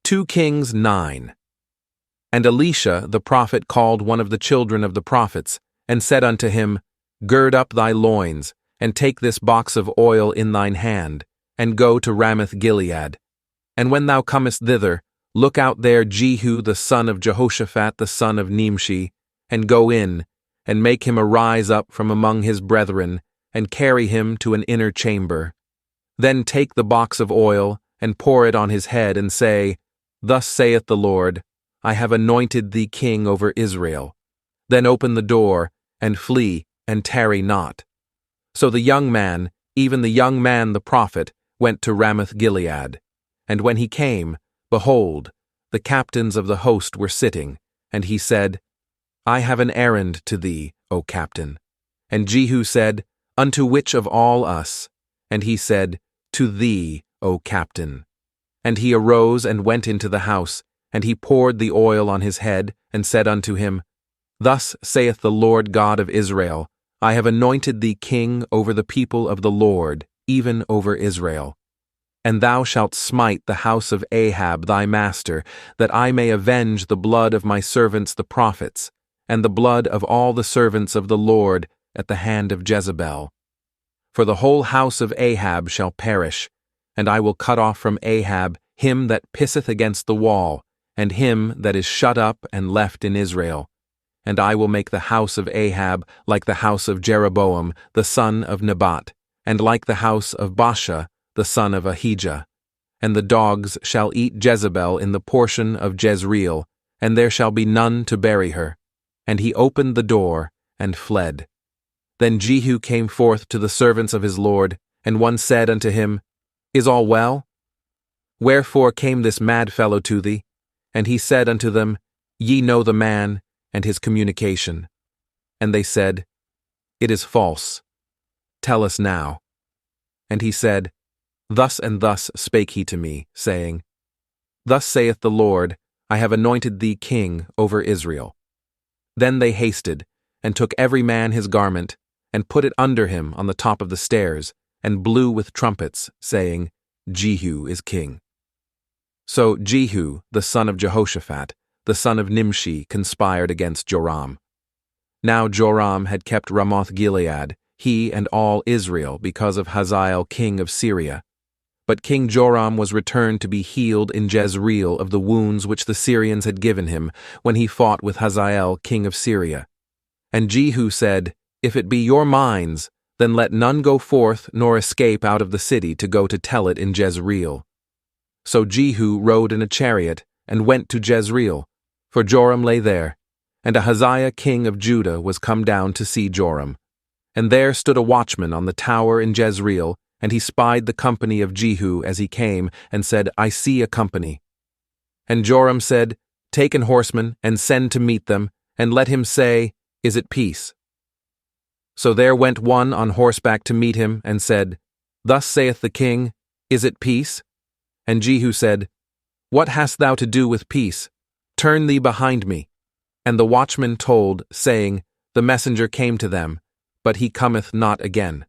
2 Kings 9. And Elisha the prophet called one of the children of the prophets, and said unto him, Gird up thy loins, and take this box of oil in thine hand, and go to Ramoth-Gilead. And when thou comest thither, look out there Jehu the son of Jehoshaphat the son of Nimshi, and go in, and make him arise up from among his brethren, and carry him to an inner chamber. Then take the box of oil, and pour it on his head, and say, Thus saith the Lord, I have anointed thee king over Israel. Then open the door, and flee, and tarry not. So the young man, even the young man the prophet, went to Ramoth-Gilead. And when he came, behold, the captains of the host were sitting, and he said, I have an errand to thee, O captain. And Jehu said, Unto which of all us? And he said, To thee, O captain. And he arose and went into the house, and he poured the oil on his head, and said unto him, Thus saith the Lord God of Israel, I have anointed thee king over the people of the Lord, even over Israel. And thou shalt smite the house of Ahab thy master, that I may avenge the blood of my servants the prophets, and the blood of all the servants of the Lord at the hand of Jezebel. For the whole house of Ahab shall perish, and I will cut off from Ahab him that pisseth against the wall, and him that is shut up and left in Israel. And I will make the house of Ahab like the house of Jeroboam the son of Nebat, and like the house of Baasha the son of Ahijah. And the dogs shall eat Jezebel in the portion of Jezreel, and there shall be none to bury her. And he opened the door, and fled. Then Jehu came forth to the servants of his lord, and one said unto him, Is all well? Wherefore came this mad fellow to thee? And he said unto them, Ye know the man, and his communication. And they said, It is false. Tell us now. And he said, Thus and thus spake he to me, saying, Thus saith the Lord, I have anointed thee king over Israel. Then they hasted, and took every man his garment, and put it under him on the top of the stairs, and blew with trumpets, saying, Jehu is king. So Jehu, the son of Jehoshaphat, the son of Nimshi, conspired against Joram. Now Joram had kept Ramoth-Gilead, he and all Israel, because of Hazael king of Syria. But King Joram was returned to be healed in Jezreel of the wounds which the Syrians had given him, when he fought with Hazael king of Syria. And Jehu said, If it be your minds, then let none go forth nor escape out of the city to go to tell it in Jezreel. So Jehu rode in a chariot, and went to Jezreel, for Joram lay there, and Ahaziah king of Judah was come down to see Joram. And there stood a watchman on the tower in Jezreel, and he spied the company of Jehu as he came, and said, I see a company. And Joram said, Take an horseman, and send to meet them, and let him say, Is it peace? So there went one on horseback to meet him, and said, Thus saith the king, Is it peace? And Jehu said, What hast thou to do with peace? Turn thee behind me. And the watchman told, saying, The messenger came to them, but he cometh not again.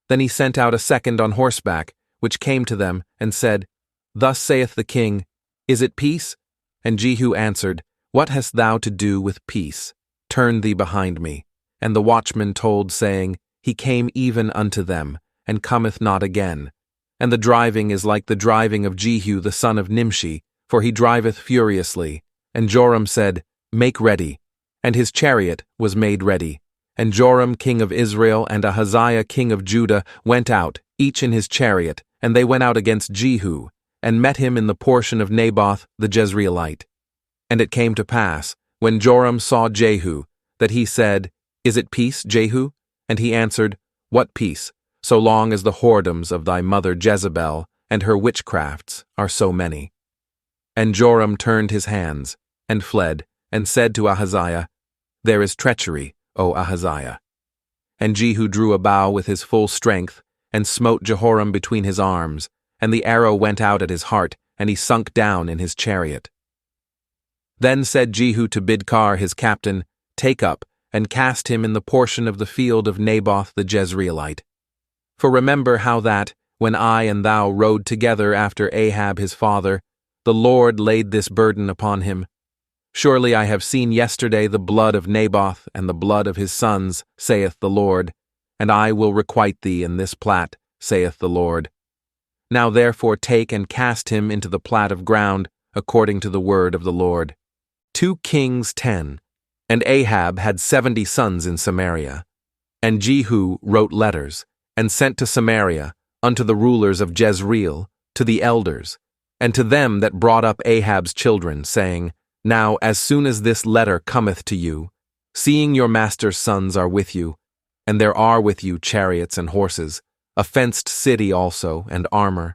Then he sent out a second on horseback, which came to them, and said, Thus saith the king, Is it peace? And Jehu answered, What hast thou to do with peace? Turn thee behind me. And the watchman told, saying, He came even unto them, and cometh not again. And the driving is like the driving of Jehu the son of Nimshi, for he driveth furiously. And Joram said, Make ready. And his chariot was made ready. And Joram king of Israel and Ahaziah king of Judah went out, each in his chariot, and they went out against Jehu, and met him in the portion of Naboth the Jezreelite. And it came to pass, when Joram saw Jehu, that he said, Is it peace, Jehu? And he answered, What peace, so long as the whoredoms of thy mother Jezebel and her witchcrafts are so many? And Joram turned his hands, and fled, and said to Ahaziah, There is treachery, O Ahaziah. And Jehu drew a bow with his full strength, and smote Jehoram between his arms, and the arrow went out at his heart, and he sunk down in his chariot. Then said Jehu to Bidkar his captain, Take up, and cast him in the portion of the field of Naboth the Jezreelite. For remember how that, when I and thou rode together after Ahab his father, the Lord laid this burden upon him. Surely I have seen yesterday the blood of Naboth and the blood of his sons, saith the Lord, and I will requite thee in this plat, saith the Lord. Now therefore take and cast him into the plat of ground, according to the word of the Lord. 2 Kings 10. And Ahab had 70 sons in Samaria. And Jehu wrote letters, and sent to Samaria, unto the rulers of Jezreel, to the elders, and to them that brought up Ahab's children, saying, Now as soon as this letter cometh to you, seeing your master's sons are with you, and there are with you chariots and horses, a fenced city also, and armor,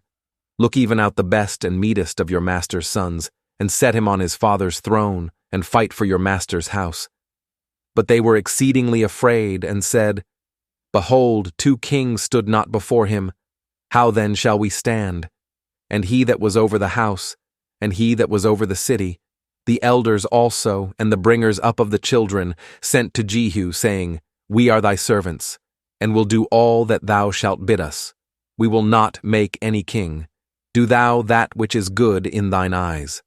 look even out the best and meetest of your master's sons, and set him on his father's throne, and fight for your master's house. But they were exceedingly afraid, and said, Behold, 2 kings stood not before him. How then shall we stand? And he that was over the house, and he that was over the city, the elders also, and the bringers up of the children, sent to Jehu, saying, We are thy servants, and will do all that thou shalt bid us. We will not make any king. Do thou that which is good in thine eyes.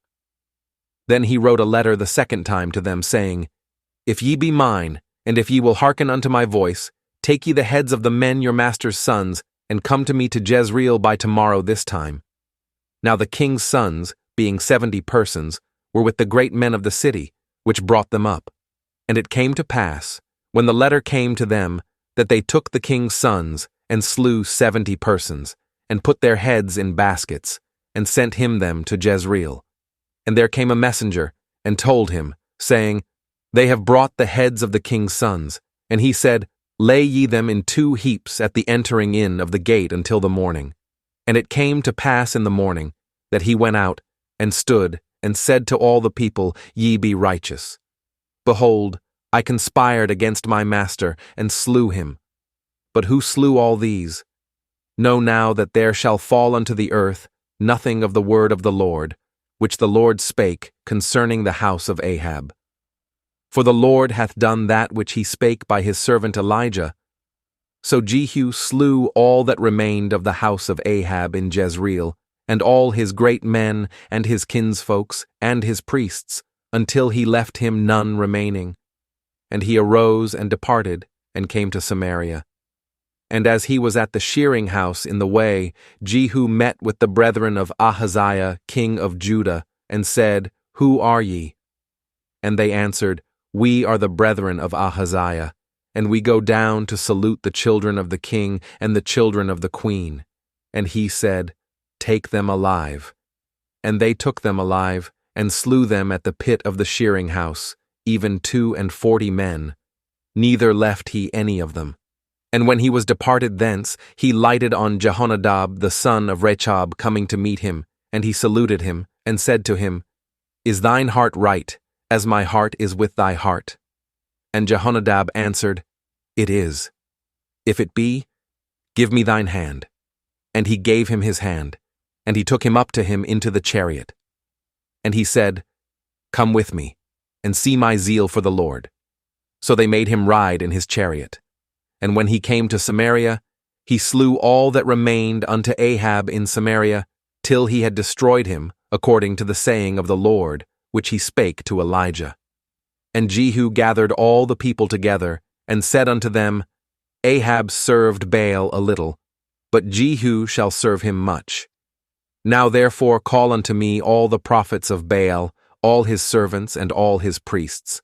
Then he wrote a letter the second time to them, saying, If ye be mine, and if ye will hearken unto my voice, take ye the heads of the men your master's sons, and come to me to Jezreel by tomorrow this time. Now the king's sons, being 70 persons, were with the great men of the city, which brought them up. And it came to pass, when the letter came to them, that they took the king's sons, and slew 70 persons, and put their heads in baskets, and sent him them to Jezreel. And there came a messenger, and told him, saying, They have brought the heads of the king's sons. And he said, Lay ye them in 2 heaps at the entering in of the gate until the morning. And it came to pass in the morning, that he went out, and stood, and said to all the people, Ye be righteous. Behold, I conspired against my master, and slew him. But who slew all these? Know now that there shall fall unto the earth nothing of the word of the Lord, which the Lord spake concerning the house of Ahab. For the Lord hath done that which he spake by his servant Elijah. So Jehu slew all that remained of the house of Ahab in Jezreel, and all his great men, and his kinsfolks, and his priests, until he left him none remaining. And he arose and departed, and came to Samaria. And as he was at the shearing house in the way, Jehu met with the brethren of Ahaziah, king of Judah, and said, Who are ye? And they answered, We are the brethren of Ahaziah, and we go down to salute the children of the king and the children of the queen. And he said, Take them alive. And they took them alive, and slew them at the pit of the shearing house, even 42 men. Neither left he any of them. And when he was departed thence, he lighted on Jehonadab the son of Rechab coming to meet him, and he saluted him, and said to him, Is thine heart right, as my heart is with thy heart? And Jehonadab answered, It is. If it be, give me thine hand. And he gave him his hand, and he took him up to him into the chariot. And he said, Come with me, and see my zeal for the Lord. So they made him ride in his chariot. And when he came to Samaria, he slew all that remained unto Ahab in Samaria, till he had destroyed him, according to the saying of the Lord, which he spake to Elijah. And Jehu gathered all the people together, and said unto them, Ahab served Baal a little, but Jehu shall serve him much. Now therefore call unto me all the prophets of Baal, all his servants and all his priests.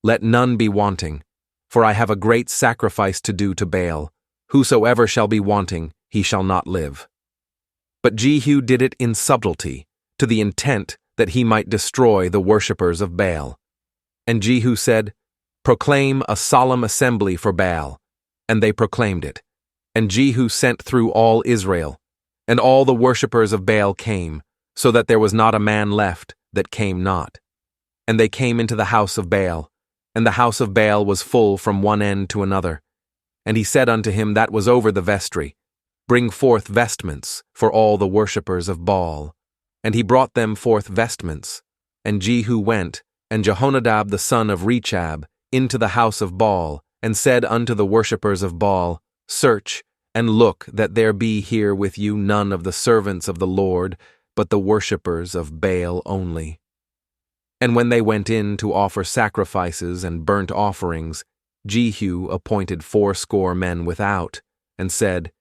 Let none be wanting, for I have a great sacrifice to do to Baal. Whosoever shall be wanting, he shall not live. But Jehu did it in subtlety, to the intent that he might destroy the worshippers of Baal. And Jehu said, Proclaim a solemn assembly for Baal. And they proclaimed it. And Jehu sent through all Israel, and all the worshippers of Baal came, so that there was not a man left that came not. And they came into the house of Baal, and the house of Baal was full from one end to another. And he said unto him that was over the vestry, Bring forth vestments for all the worshippers of Baal. And he brought them forth vestments. And Jehu went, and Jehonadab the son of Rechab, into the house of Baal, and said unto the worshippers of Baal, Search, and look that there be here with you none of the servants of the Lord, but the worshippers of Baal only. And when they went in to offer sacrifices and burnt offerings, Jehu appointed 80 men without, and said,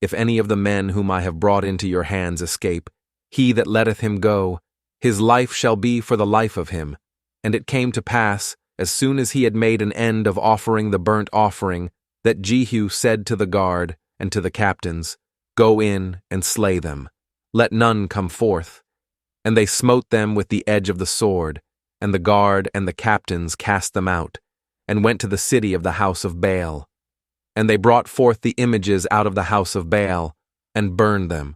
If any of the men whom I have brought into your hands escape, he that letteth him go, his life shall be for the life of him. And it came to pass, as soon as he had made an end of offering the burnt offering, that Jehu said to the guard and to the captains, Go in and slay them. Let none come forth. And they smote them with the edge of the sword, and the guard and the captains cast them out, and went to the city of the house of Baal. And they brought forth the images out of the house of Baal, and burned them.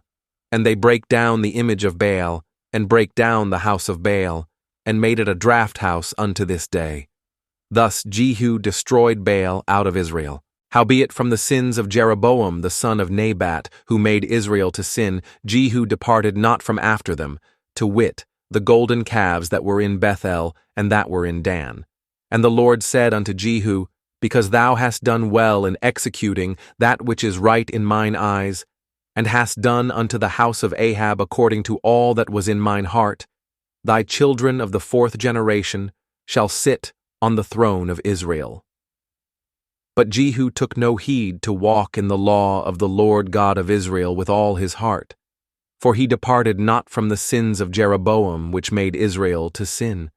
And they brake down the image of Baal, and brake down the house of Baal, and made it a draught house unto this day. Thus Jehu destroyed Baal out of Israel. Howbeit from the sins of Jeroboam the son of Nebat, who made Israel to sin, Jehu departed not from after them, to wit, the golden calves that were in Bethel and that were in Dan. And the Lord said unto Jehu, Because thou hast done well in executing that which is right in mine eyes, and hast done unto the house of Ahab according to all that was in mine heart, thy children of the 4th generation shall sit on the throne of Israel. But Jehu took no heed to walk in the law of the Lord God of Israel with all his heart, for he departed not from the sins of Jeroboam which made Israel to sin.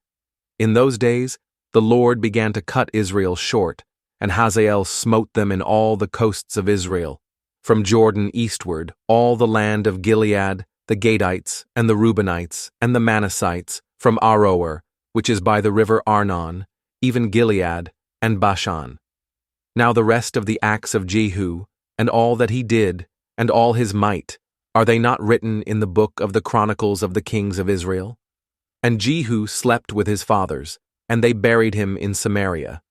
In those days the Lord began to cut Israel short, and Hazael smote them in all the coasts of Israel, from Jordan eastward, all the land of Gilead, the Gadites, and the Reubenites, and the Manassites, from Aroer, which is by the river Arnon, even Gilead, and Bashan. Now the rest of the acts of Jehu, and all that he did, and all his might, are they not written in the book of the Chronicles of the kings of Israel? And Jehu slept with his fathers, and they buried him in Samaria.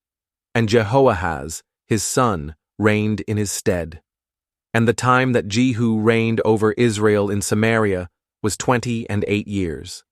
And Jehoahaz, his son, reigned in his stead. And the time that Jehu reigned over Israel in Samaria was 28 years.